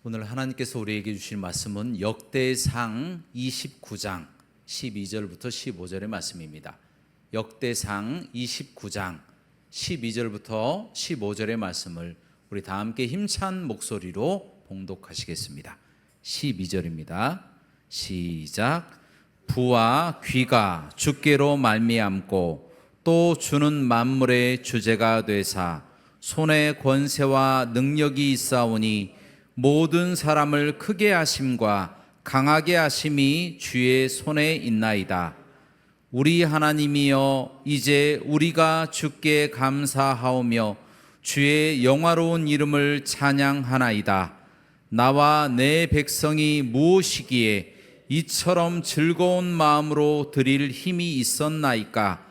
오늘 하나님께서 우리에게 주실 말씀은 역대상 29장 12절부터 15절의 말씀입니다. 역대상 29장 12절부터 15절의 말씀을 우리 다 함께 힘찬 목소리로 봉독하시겠습니다. 12절입니다. 시작. 부와 귀가 주께로 말미암고 또 주는 만물의 주제가 되사 손에 권세와 능력이 있사오니 모든 사람을 크게 하심과 강하게 하심이 주의 손에 있나이다. 우리 하나님이여, 이제 우리가 주께 감사하오며 주의 영화로운 이름을 찬양하나이다. 나와 내 백성이 무엇이기에 이처럼 즐거운 마음으로 드릴 힘이 있었나이까?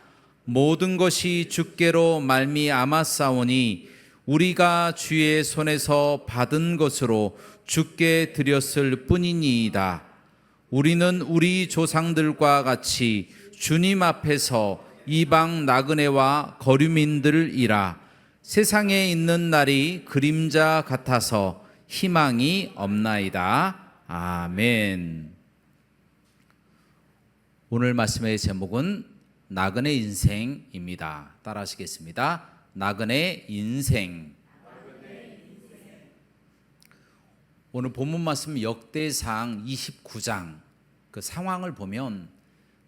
모든 것이 주께로 말미암았사오니 우리가 주의 손에서 받은 것으로 주께 드렸을 뿐이니이다. 우리는 우리 조상들과 같이 주님 앞에서 이방 나그네와 거류민들이라. 세상에 있는 날이 그림자 같아서 희망이 없나이다. 아멘. 오늘 말씀의 제목은 나그네 인생입니다. 따라 하시겠습니다. 나그네 인생. 오늘 본문 말씀 역대상 29장 그 상황을 보면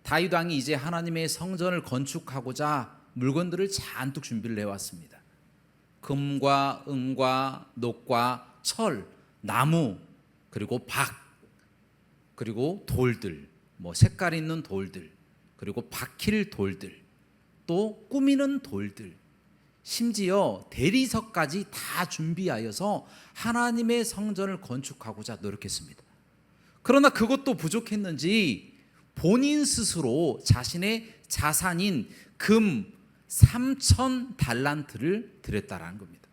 다윗 왕이 이제 하나님의 성전을 건축하고자 물건들을 잔뜩 준비를 해왔습니다. 금과 은과 녹과 철, 나무, 그리고 박, 그리고 돌들, 색깔 있는 돌들, 그리고 박힐 돌들, 또 꾸미는 돌들, 심지어 대리석까지 다 준비하여서 하나님의 성전을 건축하고자 노력했습니다. 그러나 그것도 부족했는지 본인 스스로 자신의 자산인 금 3,000달란트를 드렸다라는 겁니다.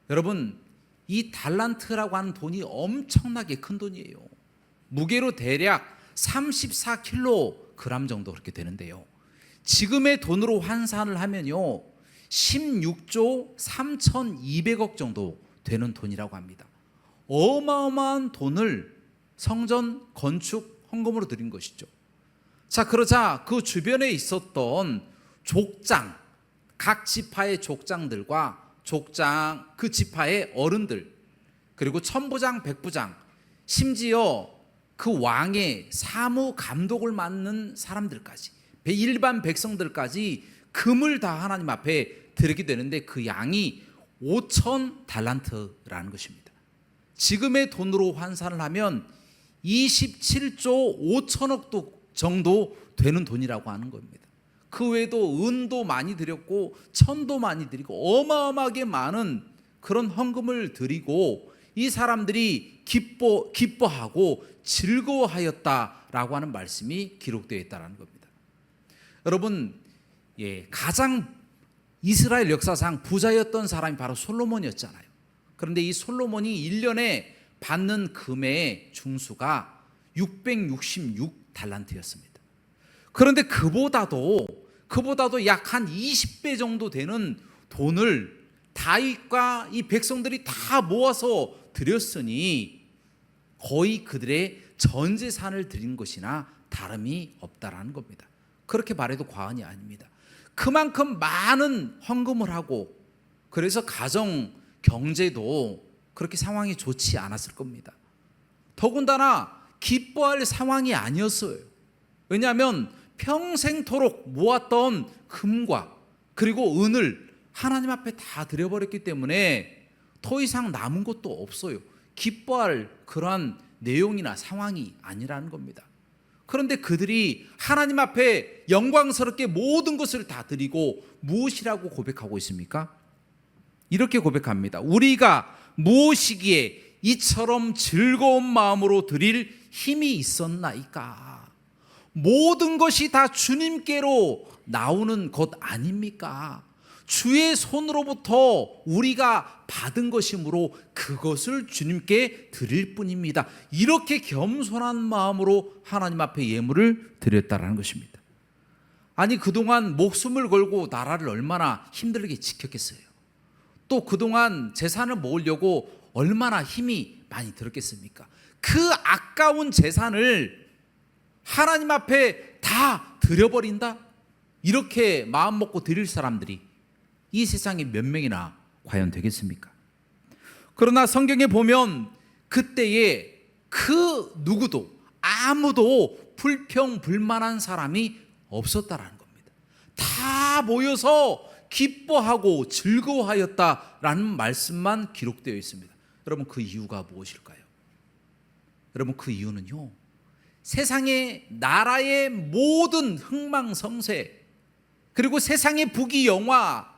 여러분, 이 달란트라고 하는 돈이 엄청나게 큰 돈이에요. 무게로 대략 34kg 정도 그렇게 되는데요. 지금의 돈으로 환산을 하면요 16조 3,200억 정도 되는 돈이라고 합니다. 어마어마한 돈을 성전 건축 헌금으로 드린 것이죠. 자, 그러자 그 주변에 있었던 족장, 각 지파의 족장들과 족장 그 지파의 어른들, 그리고 천부장, 백부장, 심지어 그 왕의 사무 감독을 맡는 사람들까지, 일반 백성들까지 금을 다 하나님 앞에 드리게 되는데 그 양이 5,000달란트라는 것입니다. 지금의 돈으로 환산을 하면 27조 5천억 정도 되는 돈이라고 하는 겁니다. 그 외에도 은도 많이 드렸고 천도 많이 드리고 어마어마하게 많은 그런 헌금을 드리고 이 사람들이 기뻐하고 즐거워하였다라고 하는 말씀이 기록되어 있다는 겁니다. 여러분, 가장 이스라엘 역사상 부자였던 사람이 바로 솔로몬이었잖아요. 그런데 이 솔로몬이 1년에 받는 금의 중수가 666달란트였습니다. 그런데 그보다도 약 한 20배 정도 되는 돈을 다윗과 이 백성들이 다 모아서 드렸으니 거의 그들의 전 재산을 드린 것이나 다름이 없다라는 겁니다. 그렇게 말해도 과언이 아닙니다. 그만큼 많은 헌금을 하고 그래서 가정 경제도 그렇게 상황이 좋지 않았을 겁니다. 더군다나 기뻐할 상황이 아니었어요. 왜냐하면 평생토록 모았던 금과 그리고 은을 하나님 앞에 다 드려버렸기 때문에 더 이상 남은 것도 없어요. 기뻐할 그러한 내용이나 상황이 아니라는 겁니다. 그런데 그들이 하나님 앞에 영광스럽게 모든 것을 다 드리고 무엇이라고 고백하고 있습니까? 이렇게 고백합니다. 우리가 무엇이기에 이처럼 즐거운 마음으로 드릴 힘이 있었나이까? 모든 것이 다 주님께로 나오는 것 아닙니까? 주의 손으로부터 우리가 받은 것이므로 그것을 주님께 드릴 뿐입니다. 이렇게 겸손한 마음으로 하나님 앞에 예물을 드렸다라는 것입니다. 아니 그동안 목숨을 걸고 나라를 얼마나 힘들게 지켰겠어요. 또 그동안 재산을 모으려고 얼마나 힘이 많이 들었겠습니까? 그 아까운 재산을 하나님 앞에 다 드려버린다? 이렇게 마음 먹고 드릴 사람들이 이 세상에 몇 명이나 과연 되겠습니까? 그러나 성경에 보면 그때에 그 누구도 아무도 불평불만한 사람이 없었다라는 겁니다. 다 모여서 기뻐하고 즐거워하였다라는 말씀만 기록되어 있습니다. 여러분 그 이유가 무엇일까요? 여러분 그 이유는요, 세상의 나라의 모든 흥망성쇠 그리고 세상의 부귀영화,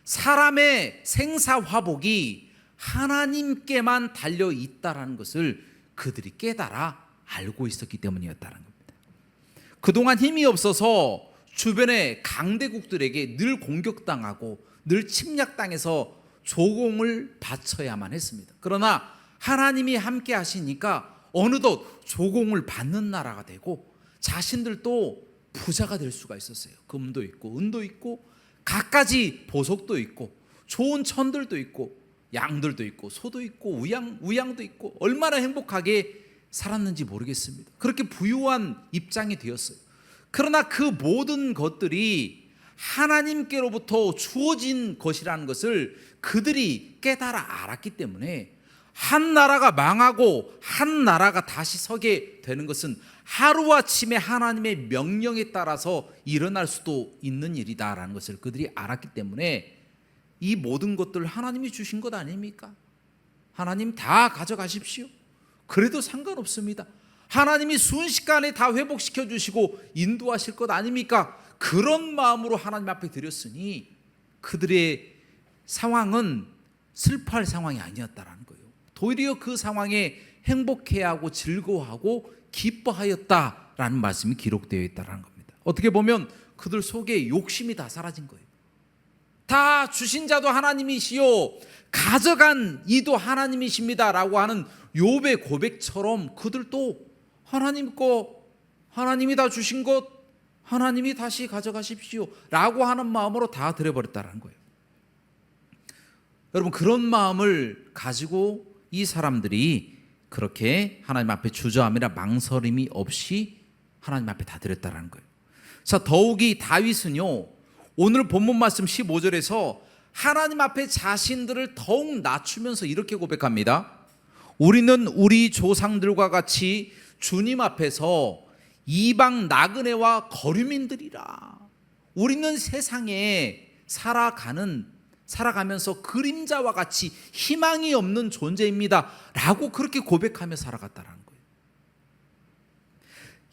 사람의 생사화복이 하나님께만 달려 있다라는 것을 그들이 깨달아 알고 있었기 때문이었다는 겁니다. 그동안 힘이 없어서 주변의 강대국들에게 늘 공격당하고 늘 침략당해서 조공을 바쳐야만 했습니다. 그러나 하나님이 함께 하시니까 어느덧 조공을 받는 나라가 되고 자신들도 부자가 될 수가 있었어요. 금도 있고 은도 있고 갖가지 보석도 있고 좋은 천들도 있고 양들도 있고 소도 있고 우양도 있고 얼마나 행복하게 살았는지 모르겠습니다. 그렇게 부유한 입장이 되었어요. 그러나 그 모든 것들이 하나님께로부터 주어진 것이라는 것을 그들이 깨달아 알았기 때문에 한 나라가 망하고 한 나라가 다시 서게 되는 것은 하루아침에 하나님의 명령에 따라서 일어날 수도 있는 일이다라는 것을 그들이 알았기 때문에 이 모든 것들을 하나님이 주신 것 아닙니까? 하나님 다 가져가십시오. 그래도 상관없습니다. 하나님이 순식간에 다 회복시켜 주시고 인도하실 것 아닙니까? 그런 마음으로 하나님 앞에 드렸으니 그들의 상황은 슬퍼할 상황이 아니었다라는 거예요. 도리어 그 상황에 행복해하고 즐거워하고 기뻐하였다라는 말씀이 기록되어 있다는 겁니다. 어떻게 보면 그들 속에 욕심이 다 사라진 거예요. 다 주신 자도 하나님이시요 가져간 이도 하나님이십니다라고 하는 욥의 고백처럼 그들도 하나님 거, 하나님이 다 주신 것 하나님이 다시 가져가십시오 라고 하는 마음으로 다 드려버렸다는 거예요. 여러분 그런 마음을 가지고 이 사람들이 그렇게 하나님 앞에 주저함이나 망설임이 없이 하나님 앞에 다 드렸다는 거예요. 자, 더욱이 다윗은요 오늘 본문 말씀 15절에서 하나님 앞에 자신들을 더욱 낮추면서 이렇게 고백합니다. 우리는 우리 조상들과 같이 주님 앞에서 이방 나그네와 거류민들이라. 우리는 세상에 살아가면서 그림자와 같이 희망이 없는 존재입니다 라고 그렇게 고백하며 살아갔다는 거예요.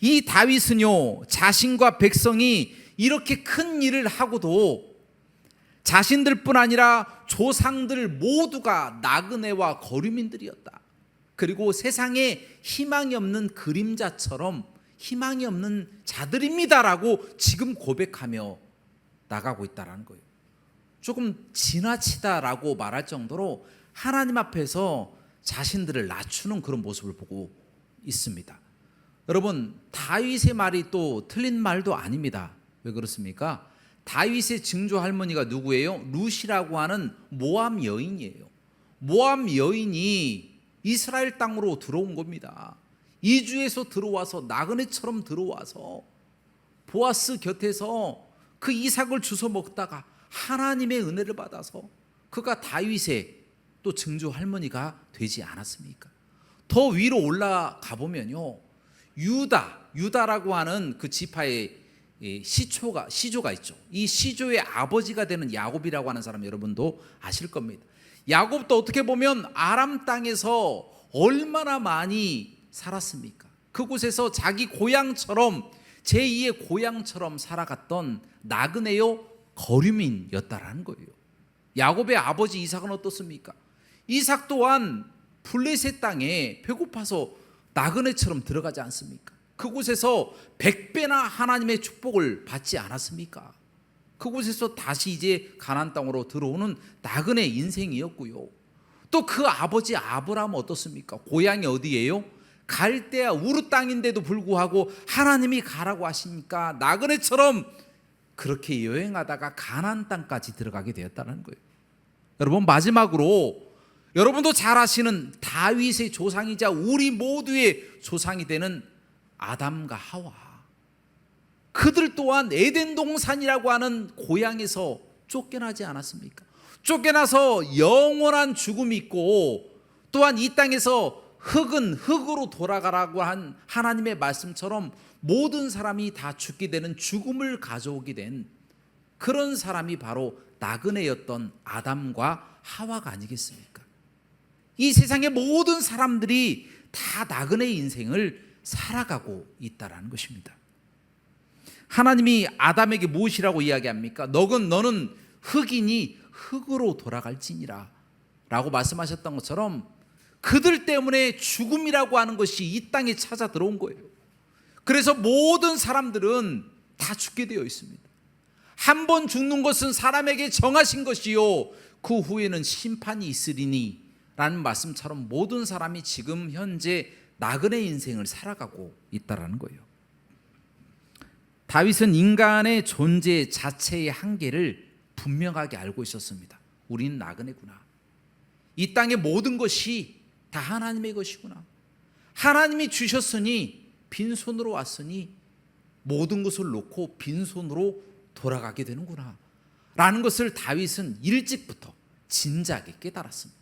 이 다윗은요 자신과 백성이 이렇게 큰 일을 하고도 자신들뿐 아니라 조상들 모두가 나그네와 거류민들이었다. 그리고 세상에 희망이 없는 그림자처럼 희망이 없는 자들입니다라고 지금 고백하며 나가고 있다는 거예요. 조금 지나치다라고 말할 정도로 하나님 앞에서 자신들을 낮추는 그런 모습을 보고 있습니다. 여러분 다윗의 말이 또 틀린 말도 아닙니다. 왜 그렇습니까? 다윗의 증조 할머니가 누구예요? 룻이라고 하는 모압 여인이에요. 모압 여인이 이스라엘 땅으로 들어온 겁니다. 이주에서 들어와서 나그네처럼 들어와서 보아스 곁에서 그 이삭을 주워 먹다가 하나님의 은혜를 받아서 그가 다윗의 또 증조 할머니가 되지 않았습니까? 더 위로 올라가 보면요 유다라고 하는 그 지파의 시조가 있죠. 이 시조의 아버지가 되는 야곱이라고 하는 사람 여러분도 아실 겁니다. 야곱도 어떻게 보면 아람 땅에서 얼마나 많이 살았습니까? 그곳에서 자기 고향처럼 제2의 고향처럼 살아갔던 나그네요 거류민이었다라는 거예요. 야곱의 아버지 이삭은 어떻습니까? 이삭 또한 블레셋 땅에 배고파서 나그네처럼 들어가지 않습니까? 그곳에서 100배나 하나님의 축복을 받지 않았습니까? 그곳에서 다시 이제 가나안 땅으로 들어오는 나그네 인생이었고요. 또 그 아버지 아브라함은 어떻습니까? 고향이 어디예요? 갈대아 우르 땅인데도 불구하고 하나님이 가라고 하시니까 나그네처럼 그렇게 여행하다가 가나안 땅까지 들어가게 되었다는 거예요. 여러분, 마지막으로 여러분도 잘 아시는 다윗의 조상이자 우리 모두의 조상이 되는 아담과 하와, 그들 또한 에덴 동산이라고 하는 고향에서 쫓겨나지 않았습니까? 쫓겨나서 영원한 죽음이 있고, 또한 이 땅에서 흙은 흙으로 돌아가라고 한 하나님의 말씀처럼 모든 사람이 다 죽게 되는 죽음을 가져오게 된 그런 사람이 바로 나그네였던 아담과 하와가 아니겠습니까? 이 세상의 모든 사람들이 다 나그네의 인생을 살아가고 있다라는 것입니다. 하나님이 아담에게 무엇이라고 이야기합니까? 너는 흙이니 흙으로 돌아갈지니라 라고 말씀하셨던 것처럼 그들 때문에 죽음이라고 하는 것이 이 땅에 찾아 들어온 거예요. 그래서 모든 사람들은 다 죽게 되어 있습니다. 한 번 죽는 것은 사람에게 정하신 것이요 그 후에는 심판이 있으리니 라는 말씀처럼 모든 사람이 지금 현재 나그네 인생을 살아가고 있다는 거예요. 다윗은 인간의 존재 자체의 한계를 분명하게 알고 있었습니다. 우리는 나그네구나. 이 땅의 모든 것이 다 하나님의 것이구나. 하나님이 주셨으니 빈손으로 왔으니 모든 것을 놓고 빈손으로 돌아가게 되는구나 라는 것을 다윗은 일찍부터 진작에 깨달았습니다.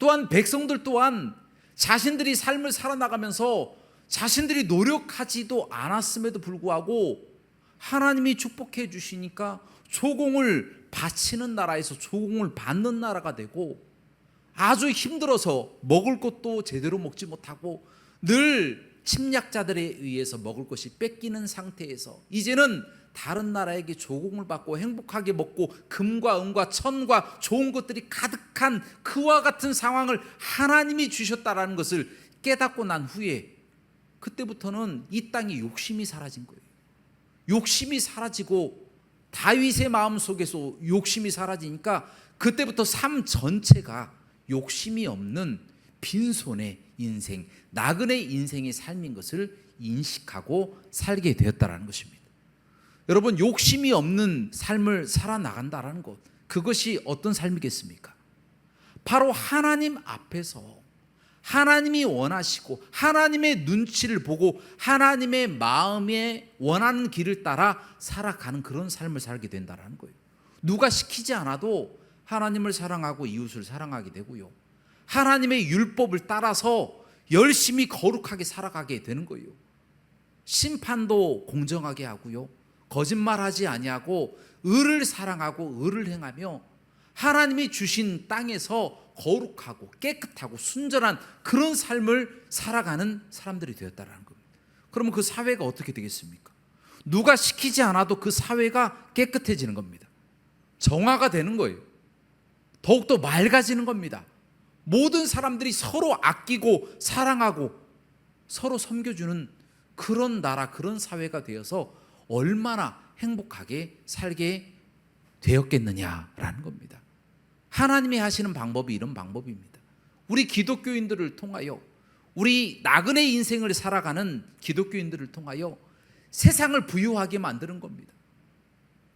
또한 백성들 또한 자신들이 삶을 살아나가면서 자신들이 노력하지도 않았음에도 불구하고 하나님이 축복해 주시니까 조공을 바치는 나라에서 조공을 받는 나라가 되고, 아주 힘들어서 먹을 것도 제대로 먹지 못하고 늘 침략자들에 의해서 먹을 것이 뺏기는 상태에서 이제는 다른 나라에게 조공을 받고 행복하게 먹고 금과 은과 천과 좋은 것들이 가득한 그와 같은 상황을 하나님이 주셨다라는 것을 깨닫고 난 후에 그때부터는 이 땅에 욕심이 사라진 거예요. 욕심이 사라지고 다윗의 마음 속에서 욕심이 사라지니까 그때부터 삶 전체가 욕심이 없는 빈손의 인생, 나그네 인생의 삶인 것을 인식하고 살게 되었다는 것입니다. 여러분, 욕심이 없는 삶을 살아나간다는 것, 그것이 어떤 삶이겠습니까? 바로 하나님 앞에서 하나님이 원하시고 하나님의 눈치를 보고 하나님의 마음에 원하는 길을 따라 살아가는 그런 삶을 살게 된다는 거예요. 누가 시키지 않아도 하나님을 사랑하고 이웃을 사랑하게 되고요, 하나님의 율법을 따라서 열심히 거룩하게 살아가게 되는 거예요. 심판도 공정하게 하고요, 거짓말하지 아니하고 의를 사랑하고 의를 행하며 하나님이 주신 땅에서 거룩하고 깨끗하고 순전한 그런 삶을 살아가는 사람들이 되었다는 겁니다. 그러면 그 사회가 어떻게 되겠습니까? 누가 시키지 않아도 그 사회가 깨끗해지는 겁니다. 정화가 되는 거예요. 더욱더 맑아지는 겁니다. 모든 사람들이 서로 아끼고 사랑하고 서로 섬겨주는 그런 나라, 그런 사회가 되어서 얼마나 행복하게 살게 되었겠느냐라는 겁니다. 하나님이 하시는 방법이 이런 방법입니다. 우리 기독교인들을 통하여, 우리 나그네 인생을 살아가는 기독교인들을 통하여 세상을 부유하게 만드는 겁니다.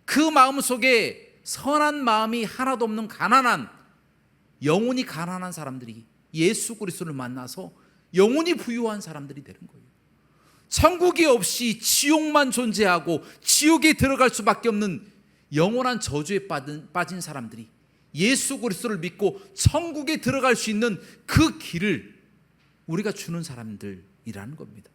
그 마음 속에 선한 마음이 하나도 없는 가난한, 영혼이 가난한 사람들이 예수 그리스도를 만나서 영혼이 부유한 사람들이 되는 거예요. 천국이 없이 지옥만 존재하고 지옥에 들어갈 수밖에 없는 영원한 저주에 빠진 사람들이 예수 그리스도를 믿고 천국에 들어갈 수 있는 그 길을 우리가 주는 사람들이라는 겁니다.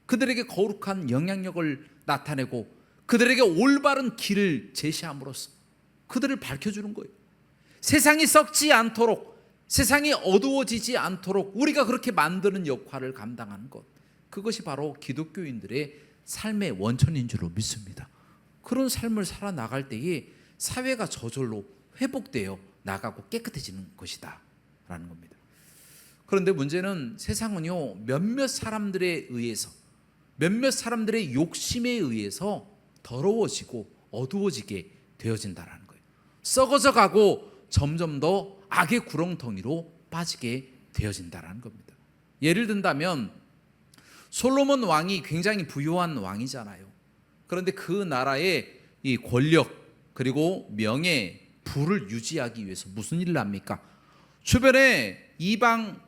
그들에게 거룩한 영향력을 나타내고 그들에게 올바른 길을 제시함으로써 그들을 밝혀주는 거예요. 세상이 썩지 않도록, 세상이 어두워지지 않도록 우리가 그렇게 만드는 역할을 감당하는 것, 그것이 바로 기독교인들의 삶의 원천인 줄로 믿습니다. 그런 삶을 살아나갈 때에 사회가 저절로 회복되어 나가고 깨끗해지는 것이다 라는 겁니다. 그런데 문제는 세상은요, 몇몇 사람들에 의해서, 몇몇 사람들의 욕심에 의해서 더러워지고 어두워지게 되어진다는 거예요. 썩어져 가고 점점 더 악의 구렁텅이로 빠지게 되어진다는 겁니다. 예를 든다면 솔로몬 왕이 굉장히 부유한 왕이잖아요. 그런데 그 나라에 이 권력 그리고 명예, 부를 유지하기 위해서 무슨 일을 합니까? 주변에 이방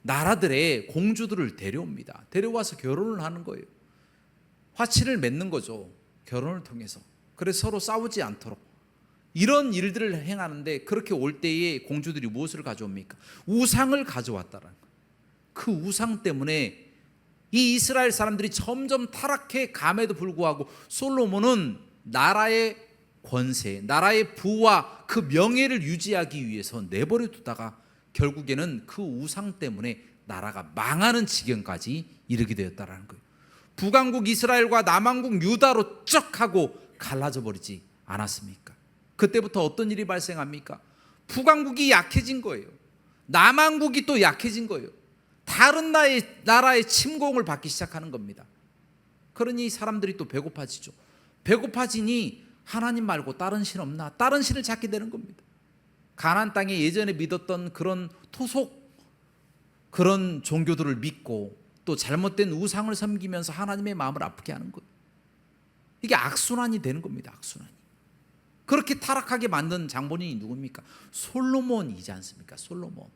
나라들의 공주들을 데려옵니다. 데려와서 결혼을 하는 거예요. 화치를 맺는 거죠. 결혼을 통해서. 그래서 서로 싸우지 않도록. 이런 일들을 행하는데, 그렇게 올 때에 공주들이 무엇을 가져옵니까? 우상을 가져왔다라는 거예요. 그 우상 때문에 이 이스라엘 사람들이 점점 타락해 감에도 불구하고 솔로몬은 나라의 권세, 나라의 부와 그 명예를 유지하기 위해서 내버려 두다가 결국에는 그 우상 때문에 나라가 망하는 지경까지 이르게 되었다라는 거예요. 북왕국 이스라엘과 남왕국 유다로 쩍 하고 갈라져 버리지 않았습니까? 그때부터 어떤 일이 발생합니까? 북왕국이 약해진 거예요. 남왕국이 또 약해진 거예요. 다른 나라의 침공을 받기 시작하는 겁니다. 그러니 사람들이 또 배고파지죠. 배고파지니 하나님 말고 다른 신 없나? 다른 신을 찾게 되는 겁니다. 가나안 땅에 예전에 믿었던 그런 토속 그런 종교들을 믿고 또 잘못된 우상을 섬기면서 하나님의 마음을 아프게 하는 거예요. 이게 악순환이 되는 겁니다. 악순환이. 그렇게 타락하게 만든 장본인이 누굽니까? 솔로몬이지 않습니까? 솔로몬.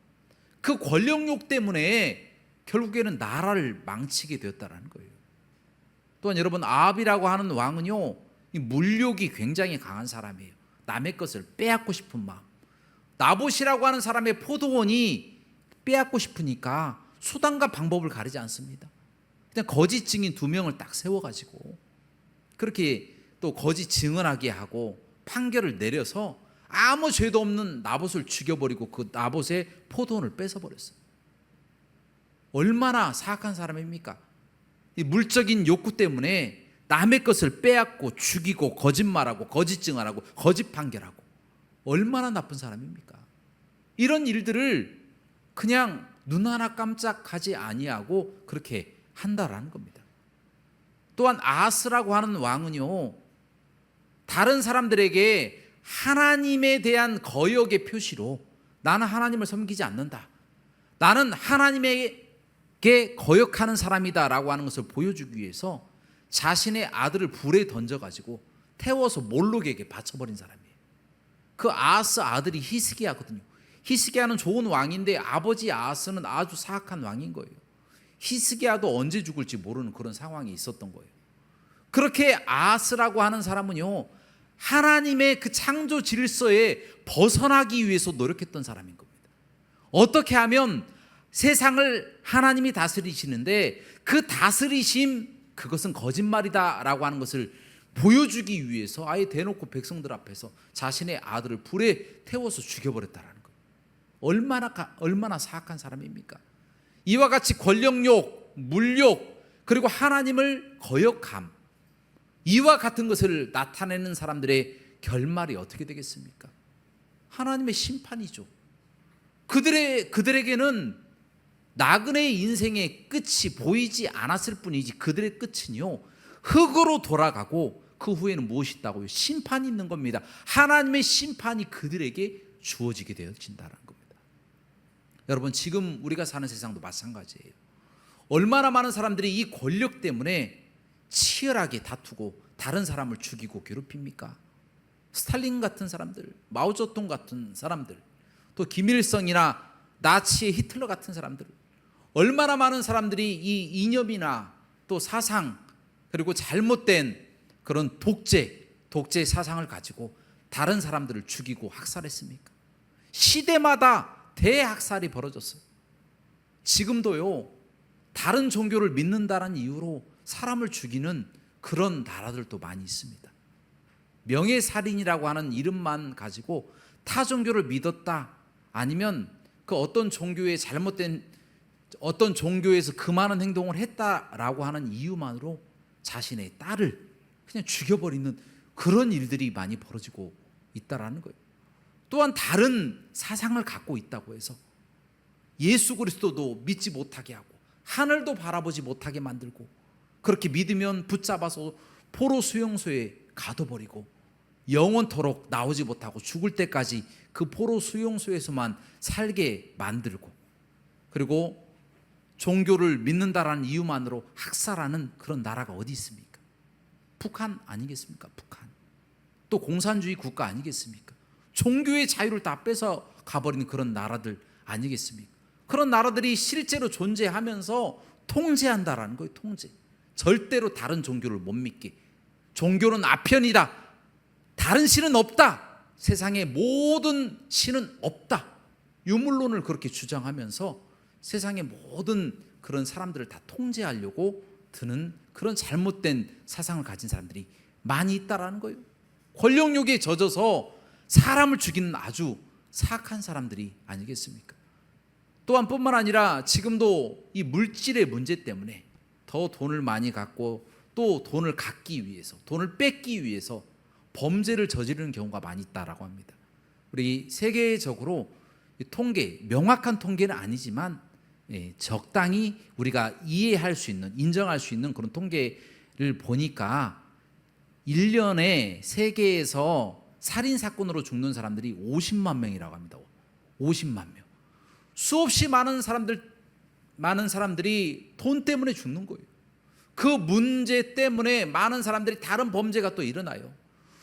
그 권력욕 때문에 결국에는 나라를 망치게 되었다는 거예요. 또한 여러분, 아합이라고 하는 왕은요, 이 물욕이 굉장히 강한 사람이에요. 남의 것을 빼앗고 싶은 마음. 나봇이라고 하는 사람의 포도원이 빼앗고 싶으니까 수단과 방법을 가리지 않습니다. 그냥 거짓 증인 2명을 딱 세워가지고 그렇게 또 거짓 증언하게 하고 판결을 내려서 아무 죄도 없는 나봇을 죽여버리고 그 나봇의 포도원을 뺏어버렸어요. 얼마나 사악한 사람입니까? 이 물적인 욕구 때문에 남의 것을 빼앗고 죽이고 거짓말하고 거짓 증언하고 거짓 판결하고 얼마나 나쁜 사람입니까? 이런 일들을 그냥 눈 하나 깜짝하지 아니하고 그렇게 한다라는 겁니다. 또한 아하스라고 하는 왕은요, 다른 사람들에게 하나님에 대한 거역의 표시로 나는 하나님을 섬기지 않는다, 나는 하나님에게 거역하는 사람이다 라고 하는 것을 보여주기 위해서 자신의 아들을 불에 던져가지고 태워서 몰록에게 바쳐버린 사람이에요. 그 아하스 아들이 히스기야거든요. 히스기야는 좋은 왕인데 아버지 아하스는 아주 사악한 왕인 거예요. 히스기야도 언제 죽을지 모르는 그런 상황이 있었던 거예요. 그렇게 아하스라고 하는 사람은요, 하나님의 그 창조 질서에 벗어나기 위해서 노력했던 사람인 겁니다. 어떻게 하면 세상을 하나님이 다스리시는데 그 다스리심, 그것은 거짓말이다 라고 하는 것을 보여주기 위해서 아예 대놓고 백성들 앞에서 자신의 아들을 불에 태워서 죽여버렸다라는 거예요. 얼마나 사악한 사람입니까? 이와 같이 권력욕, 물욕, 그리고 하나님을 거역함, 이와 같은 것을 나타내는 사람들의 결말이 어떻게 되겠습니까? 하나님의 심판이죠. 그들에게는 나그네의 인생의 끝이 보이지 않았을 뿐이지 그들의 끝은요, 흙으로 돌아가고 그 후에는 무엇이 있다고요? 심판이 있는 겁니다. 하나님의 심판이 그들에게 주어지게 되어진다는 겁니다. 여러분, 지금 우리가 사는 세상도 마찬가지예요. 얼마나 많은 사람들이 이 권력 때문에 치열하게 다투고 다른 사람을 죽이고 괴롭힙니까? 스탈린 같은 사람들, 마오쩌둥 같은 사람들, 또 김일성이나 나치의 히틀러 같은 사람들, 얼마나 많은 사람들이 이 이념이나 또 사상, 그리고 잘못된 그런 독재 사상을 가지고 다른 사람들을 죽이고 학살했습니까? 시대마다 대학살이 벌어졌어요. 지금도요, 다른 종교를 믿는다는 이유로 사람을 죽이는 그런 나라들도 많이 있습니다. 명예살인이라고 하는 이름만 가지고 타 종교를 믿었다, 아니면 그 어떤 종교에 잘못된 어떤 종교에서 그 많은 행동을 했다라고 하는 이유만으로 자신의 딸을 그냥 죽여버리는 그런 일들이 많이 벌어지고 있다라는 거예요. 또한 다른 사상을 갖고 있다고 해서 예수 그리스도도 믿지 못하게 하고 하늘도 바라보지 못하게 만들고, 그렇게 믿으면 붙잡아서 포로 수용소에 가둬버리고 영원토록 나오지 못하고 죽을 때까지 그 포로 수용소에서만 살게 만들고, 그리고 종교를 믿는다라는 이유만으로 학살하는 그런 나라가 어디 있습니까? 북한 아니겠습니까? 북한. 또 공산주의 국가 아니겠습니까? 종교의 자유를 다 뺏어 가버리는 그런 나라들 아니겠습니까? 그런 나라들이 실제로 존재하면서 통제한다라는 거예요. 통제. 절대로 다른 종교를 못 믿게. 종교는 아편이다. 다른 신은 없다. 세상의 모든 신은 없다. 유물론을 그렇게 주장하면서 세상의 모든 그런 사람들을 다 통제하려고 드는 그런 잘못된 사상을 가진 사람들이 많이 있다라는 거예요. 권력욕에 젖어서 사람을 죽이는 아주 사악한 사람들이 아니겠습니까? 또한 뿐만 아니라 지금도 이 물질의 문제 때문에 더 돈을 많이 갖고 또 돈을 갖기 위해서, 돈을 뺏기 위해서 범죄를 저지르는 경우가 많이 있다라고 합니다. 우리 세계적으로 통계, 명확한 통계는 아니지만 적당히 우리가 이해할 수 있는, 인정할 수 있는 그런 통계를 보니까 1년에 세계에서 살인사건으로 죽는 사람들이 50만 명이라고 합니다. 50만 명. 수없이 많은 사람들이 돈 때문에 죽는 거예요. 그 문제 때문에 많은 사람들이 다른 범죄가 또 일어나요.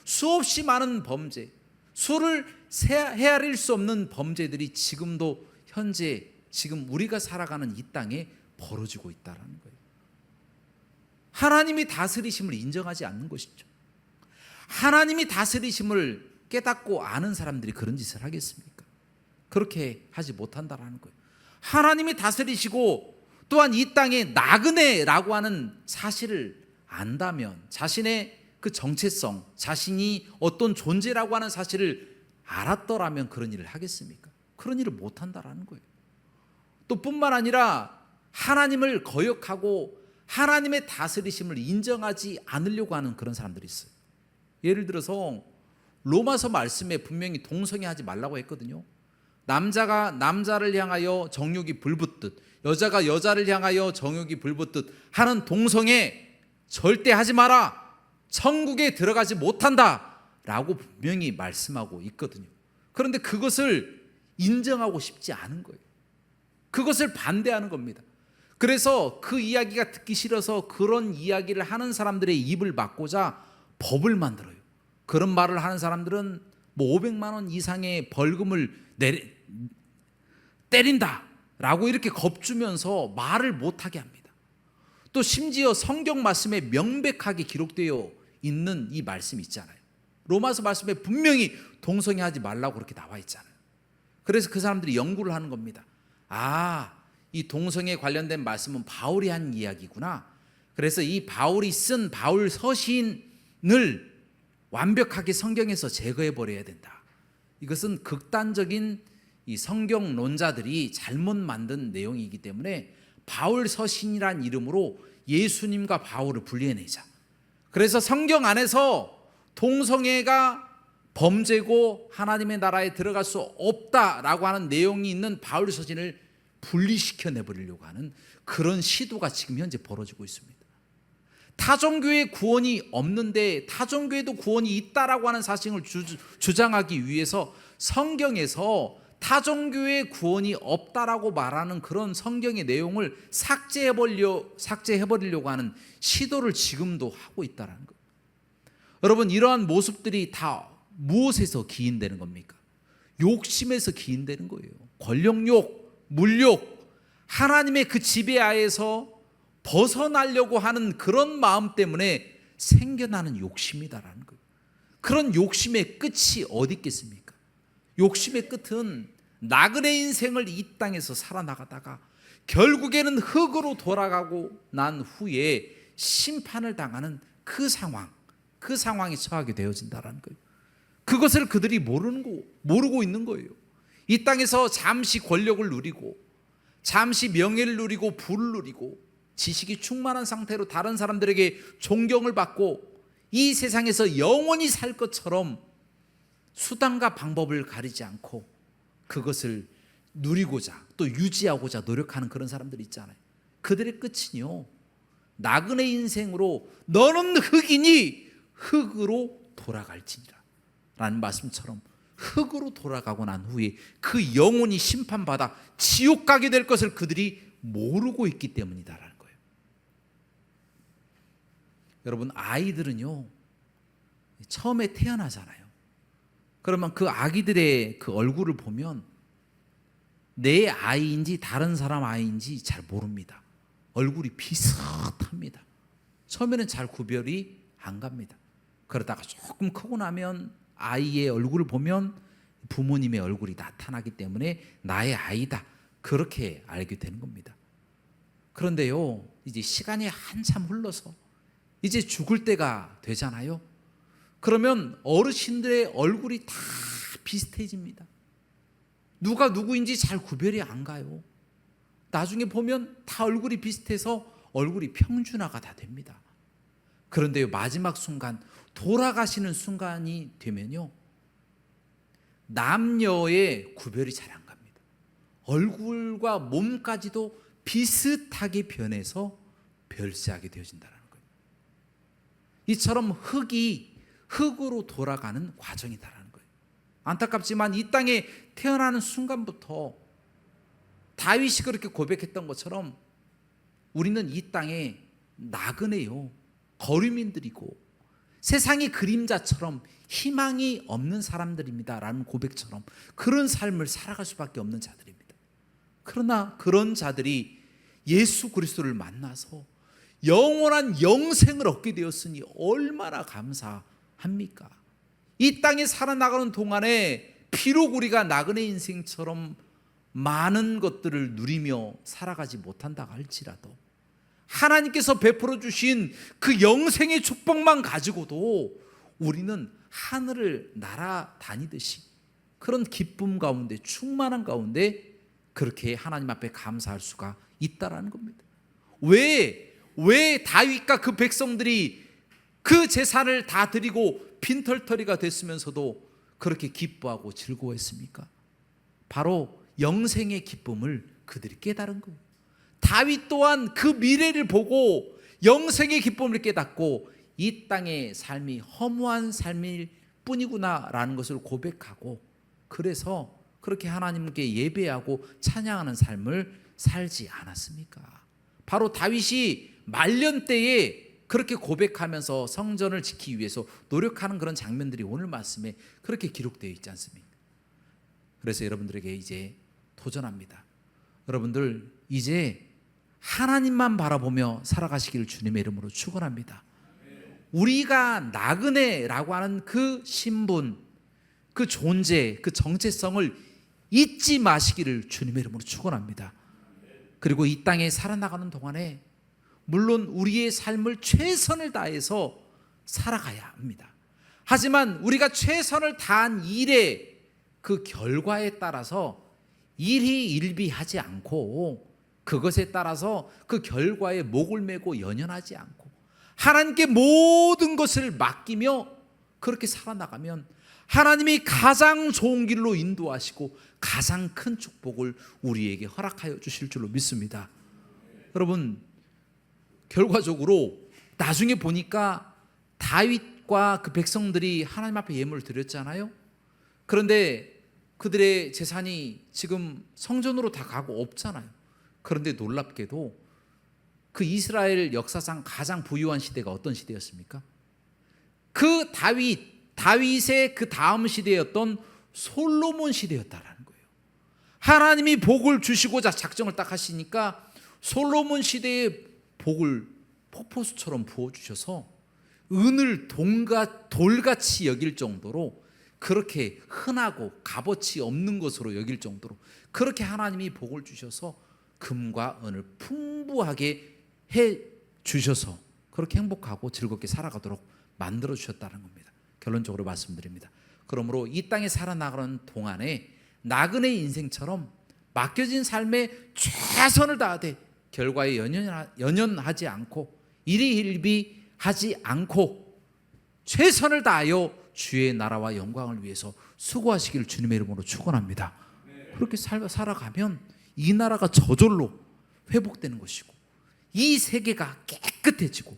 수없이 많은 범죄, 수를 헤아릴 수 없는 범죄들이 지금도 현재 지금 우리가 살아가는 이 땅에 벌어지고 있다는 거예요. 하나님이 다스리심을 인정하지 않는 것이죠. 하나님이 다스리심을 깨닫고 아는 사람들이 그런 짓을 하겠습니까? 그렇게 하지 못한다라는 거예요. 하나님이 다스리시고 또한 이 땅에 나그네라고 하는 사실을 안다면, 자신의 그 정체성, 자신이 어떤 존재라고 하는 사실을 알았더라면 그런 일을 하겠습니까? 그런 일을 못한다라는 거예요. 또 뿐만 아니라 하나님을 거역하고 하나님의 다스리심을 인정하지 않으려고 하는 그런 사람들이 있어요. 예를 들어서 로마서 말씀에 분명히 동성애하지 말라고 했거든요. 남자가 남자를 향하여 정욕이 불붙듯, 여자가 여자를 향하여 정욕이 불붙듯 하는 동성애 절대 하지 마라. 천국에 들어가지 못한다 라고 분명히 말씀하고 있거든요. 그런데 그것을 인정하고 싶지 않은 거예요. 그것을 반대하는 겁니다. 그래서 그 이야기가 듣기 싫어서 그런 이야기를 하는 사람들의 입을 막고자 법을 만들어요. 그런 말을 하는 사람들은 뭐 500만 원 이상의 벌금을 때린다 라고 이렇게 겁주면서 말을 못하게 합니다. 또 심지어 성경 말씀에 명백하게 기록되어 있는 이 말씀이 있잖아요. 로마서 말씀에 분명히 동성애하지 말라고 그렇게 나와 있잖아요. 그래서 그 사람들이 연구를 하는 겁니다. 이 동성애 관련된 말씀은 바울이 한 이야기구나. 그래서 이 바울이 쓴 바울 서신을 완벽하게 성경에서 제거해 버려야 된다. 이것은 극단적인 이 성경론자들이 잘못 만든 내용이기 때문에 바울 서신이란 이름으로 예수님과 바울을 분리해내자. 그래서 성경 안에서 동성애가 범죄고 하나님의 나라에 들어갈 수 없다라고 하는 내용이 있는 바울 서신을 분리시켜 내버리려고 하는 그런 시도가 지금 현재 벌어지고 있습니다. 타종교의 구원이 없는데 타종교에도 구원이 있다라고 하는 사실을 주장하기 위해서 성경에서 타종교의 구원이 없다라고 말하는 그런 성경의 내용을 삭제해버리려고 하는 시도를 지금도 하고 있다는 거예요. 여러분, 이러한 모습들이 다 무엇에서 기인되는 겁니까? 욕심에서 기인되는 거예요. 권력욕, 물욕, 하나님의 그 지배하에서 벗어나려고 하는 그런 마음 때문에 생겨나는 욕심이다라는 거예요. 그런 욕심의 끝이 어디 있겠습니까? 욕심의 끝은 나그네 인생을 이 땅에서 살아나가다가 결국에는 흙으로 돌아가고 난 후에 심판을 당하는 그 상황에 처하게 되어진다라는 거예요. 그것을 그들이 모르고 있는 거예요. 이 땅에서 잠시 권력을 누리고 잠시 명예를 누리고 부를 누리고 지식이 충만한 상태로 다른 사람들에게 존경을 받고 이 세상에서 영원히 살 것처럼 수단과 방법을 가리지 않고 그것을 누리고자 또 유지하고자 노력하는 그런 사람들이 있잖아요. 그들의 끝은요, 나그네 인생으로 너는 흙이니 흙으로 돌아갈지니라 라는 말씀처럼 흙으로 돌아가고 난 후에 그 영혼이 심판받아 지옥 가게 될 것을 그들이 모르고 있기 때문이다라는 거예요. 여러분, 아이들은요, 처음에 태어나잖아요. 그러면 그 아기들의 그 얼굴을 보면 내 아이인지 다른 사람 아이인지 잘 모릅니다. 얼굴이 비슷합니다. 처음에는 잘 구별이 안 갑니다. 그러다가 조금 크고 나면 아이의 얼굴을 보면 부모님의 얼굴이 나타나기 때문에 나의 아이다, 그렇게 알게 되는 겁니다. 그런데요, 이제 시간이 한참 흘러서 이제 죽을 때가 되잖아요. 그러면 어르신들의 얼굴이 다 비슷해집니다. 누가 누구인지 잘 구별이 안 가요. 나중에 보면 다 얼굴이 비슷해서 얼굴이 평준화가 다 됩니다. 그런데요, 마지막 순간, 돌아가시는 순간이 되면요, 남녀의 구별이 잘 안 갑니다. 얼굴과 몸까지도 비슷하게 변해서 별세하게 되어진다는 거예요. 이처럼 흙이 흙으로 돌아가는 과정이다라는 거예요. 안타깝지만 이 땅에 태어나는 순간부터 다윗이 그렇게 고백했던 것처럼 우리는 이 땅에 나그네요, 거류민들이고 세상의 그림자처럼 희망이 없는 사람들입니다 라는 고백처럼 그런 삶을 살아갈 수밖에 없는 자들입니다. 그러나 그런 자들이 예수 그리스도를 만나서 영원한 영생을 얻게 되었으니 얼마나 감사합니까? 이 땅에 살아나가는 동안에 비록 우리가 나그네 인생처럼 많은 것들을 누리며 살아가지 못한다 할지라도 하나님께서 베풀어 주신 그 영생의 축복만 가지고도 우리는 하늘을 날아다니듯이 그런 기쁨 가운데, 충만한 가운데 그렇게 하나님 앞에 감사할 수가 있다라는 겁니다. 왜 다윗과 그 백성들이 그 제사를 다 드리고 빈털터리가 됐으면서도 그렇게 기뻐하고 즐거워했습니까? 바로 영생의 기쁨을 그들이 깨달은 거예요. 다윗 또한 그 미래를 보고 영생의 기쁨을 깨닫고 이 땅의 삶이 허무한 삶일 뿐이구나라는 것을 고백하고, 그래서 그렇게 하나님께 예배하고 찬양하는 삶을 살지 않았습니까? 바로 다윗이 말년 때에 그렇게 고백하면서 성전을 지키기 위해서 노력하는 그런 장면들이 오늘 말씀에 그렇게 기록되어 있지 않습니까? 그래서 여러분들에게 이제 도전합니다. 여러분들 이제 하나님만 바라보며 살아가시기를 주님의 이름으로 축원합니다. 우리가 나그네라고 하는 그 신분, 그 존재, 그 정체성을 잊지 마시기를 주님의 이름으로 축원합니다. 그리고 이 땅에 살아나가는 동안에 물론 우리의 삶을 최선을 다해서 살아가야 합니다. 하지만 우리가 최선을 다한 일의 그 결과에 따라서 일희일비하지 않고 그것에 따라서 그 결과에 목을 메고 연연하지 않고 하나님께 모든 것을 맡기며 그렇게 살아나가면 하나님이 가장 좋은 길로 인도하시고 가장 큰 축복을 우리에게 허락하여 주실 줄로 믿습니다. 여러분, 결과적으로 나중에 보니까 다윗과 그 백성들이 하나님 앞에 예물을 드렸잖아요. 그런데 그들의 재산이 지금 성전으로 다 가고 없잖아요. 그런데 놀랍게도 그 이스라엘 역사상 가장 부유한 시대가 어떤 시대였습니까? 그 다윗의 그 다음 시대였던 솔로몬 시대였다라는 거예요. 하나님이 복을 주시고자 작정을 딱 하시니까 솔로몬 시대의 복을 폭포수처럼 부어주셔서 은을 돌같이 여길 정도로 그렇게 흔하고 값어치 없는 것으로 여길 정도로 그렇게 하나님이 복을 주셔서 금과 은을 풍부하게 해 주셔서 그렇게 행복하고 즐겁게 살아가도록 만들어 주셨다는 겁니다. 결론적으로 말씀드립니다. 그러므로 이 땅에 살아나가는 동안에 나그네 인생처럼 맡겨진 삶에 최선을 다하되 결과에 연연하지 않고 일희일비하지 않고 최선을 다하여 주의 나라와 영광을 위해서 수고하시기를 주님의 이름으로 축원합니다. 그렇게 살아가면 이 나라가 저절로 회복되는 것이고 이 세계가 깨끗해지고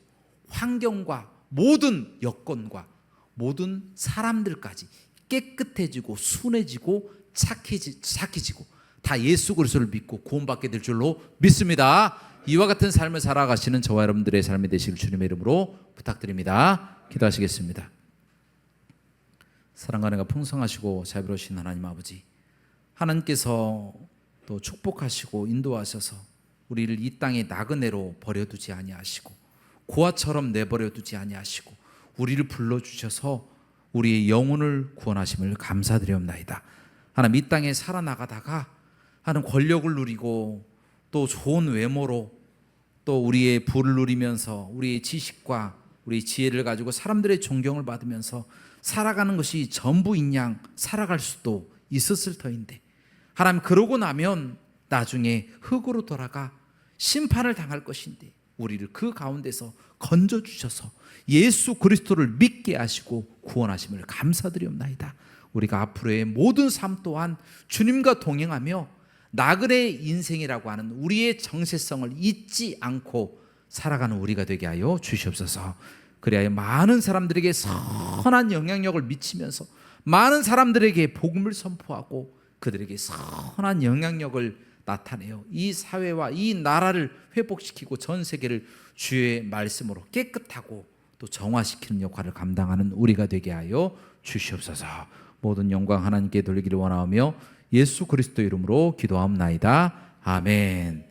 환경과 모든 여건과 모든 사람들까지 깨끗해지고 순해지고 착해지고 다 예수 그리스도를 믿고 구원받게 될 줄로 믿습니다. 이와 같은 삶을 살아가시는 저와 여러분들의 삶이 되시길 주님의 이름으로 부탁드립니다. 기도하시겠습니다. 사랑과 은혜가 풍성하시고 자비로우신 하나님 아버지, 하나님께서 또 축복하시고 인도하셔서 우리를 이 땅의 나그네로 버려두지 아니하시고 고아처럼 내버려 두지 아니하시고 우리를 불러주셔서 우리의 영혼을 구원하심을 감사드리옵나이다. 하나님, 이 땅에 살아나가다가 하는 권력을 누리고 또 좋은 외모로 또 우리의 부를 누리면서 우리의 지식과 우리의 지혜를 가지고 사람들의 존경을 받으면서 살아가는 것이 전부인 양 살아갈 수도 있었을 터인데, 하나님, 그러고 나면 나중에 흙으로 돌아가 심판을 당할 것인데 우리를 그 가운데서 건져주셔서 예수 그리스도를 믿게 하시고 구원하심을 감사드리옵나이다. 우리가 앞으로의 모든 삶 또한 주님과 동행하며 나그네 인생이라고 하는 우리의 정체성을 잊지 않고 살아가는 우리가 되게 하여 주시옵소서. 그래야 많은 사람들에게 선한 영향력을 미치면서 많은 사람들에게 복음을 선포하고 그들에게 선한 영향력을 나타내어 이 사회와 이 나라를 회복시키고 전 세계를 주의 말씀으로 깨끗하고 또 정화시키는 역할을 감당하는 우리가 되게 하여 주시옵소서. 모든 영광 하나님께 돌리기를 원하오며 예수 그리스도 이름으로 기도하옵나이다. 아멘.